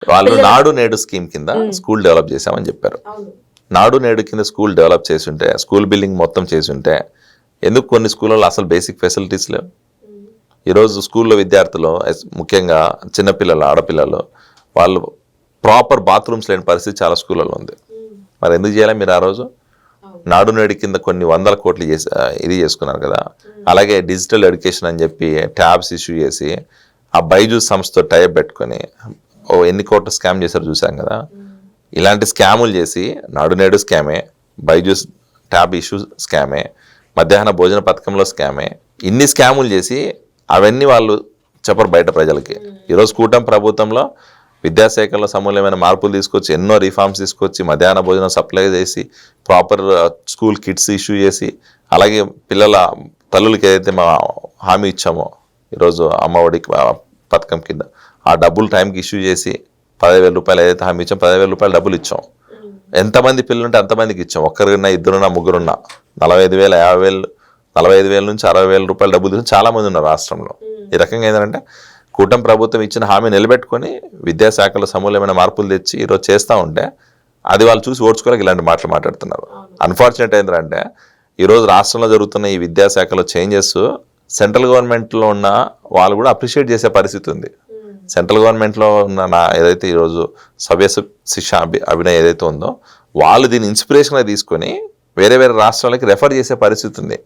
వాళ్ళు నాడు నేడు స్కీమ్ కింద స్కూల్ డెవలప్ చేశామని చెప్పారు. నాడు నేడు కింద స్కూల్ డెవలప్ చేసుంటే, స్కూల్ బిల్డింగ్ మొత్తం చేసుంటే ఎందుకు కొన్ని స్కూళ్ళలో అసలు బేసిక్ ఫెసిలిటీస్ లేవు? ఈరోజు స్కూల్లో విద్యార్థులు ముఖ్యంగా చిన్నపిల్లలు, ఆడపిల్లలు, వాళ్ళు ప్రాపర్ బాత్రూమ్స్ లేని పరిస్థితి చాలా స్కూళ్ళలో ఉంది. మరి ఎందుకు చేయాలి మీరు? ఆ రోజు నాడు నేడు కింద కొన్ని వందల కోట్లు ఇది చేసుకున్నారు కదా. అలాగే డిజిటల్ ఎడ్యుకేషన్ అని చెప్పి ట్యాబ్స్ ఇష్యూ చేసి ఆ బైజూస్ సంస్థతో టైప్ పెట్టుకొని ఎన్ని కోట్లు స్కామ్ చేశారు చూసాం కదా. ఇలాంటి స్కాములు చేసి నాడు నేడు స్కామే, బైజూస్ ట్యాబ్ ఇష్యూ స్కామే, మధ్యాహ్న భోజన పథకంలో స్కామే, ఇన్ని స్కాములు చేసి అవన్నీ వాళ్ళు చెప్పరు బయట ప్రజలకి. ఈరోజు కూటమి ప్రభుత్వంలో విద్యాశాఖలో సమూలమైన మార్పులు తీసుకొచ్చి, ఎన్నో రిఫార్మ్స్ తీసుకొచ్చి, మధ్యాహ్న భోజనం సప్లై చేసి, ప్రాపర్ స్కూల్ కిట్స్ ఇష్యూ చేసి, అలాగే పిల్లల తల్లులకి ఏదైతే మా హామీ ఇచ్చామో ఈరోజు అమ్మఒడి పథకం కింద ఆ డబ్బులు టైంకి ఇష్యూ చేసి 10,000 రూపాయలు ఏదైతే హామీ ఇచ్చాం, 10,000 రూపాయలు డబ్బులు ఇచ్చాం. ఎంతమంది పిల్లలు ఉంటే అంతమందికి ఇచ్చాం. ఒక్కరున్నా, ఇద్దరున్నా, ముగ్గురున్నా 45,000, 50,000, 45,000 నుంచి 60,000 రూపాయలు డబ్బులు తీసుకుని చాలా మంది ఉన్నారు రాష్ట్రంలో. ఈ రకంగా ఏంటంటే కూటమి ప్రభుత్వం ఇచ్చిన హామీ నిలబెట్టుకొని విద్యాశాఖలో సమూలమైన మార్పులు తెచ్చి ఈరోజు చేస్తూ ఉంటే అది వాళ్ళు చూసి ఓడ్చుకోలేక ఇలాంటి మాటలు మాట్లాడుతున్నారు. అన్ఫార్చునేట్ ఏంటంటే ఈరోజు రాష్ట్రంలో జరుగుతున్న ఈ విద్యాశాఖలో చేంజెస్ సెంట్రల్ గవర్నమెంట్లో ఉన్న వాళ్ళు కూడా అప్రిషియేట్ చేసే పరిస్థితి ఉంది. సెంట్రల్ గవర్నమెంట్లో ఉన్న ఏదైతే ఈరోజు సవ్య శిక్ష అభినయం ఏదైతే ఉందో వాళ్ళు దీన్ని ఇన్స్పిరేషన్గా తీసుకొని వేరే వేరే రాష్ట్రాలకి రెఫర్ చేసే పరిస్థితి ఉంది.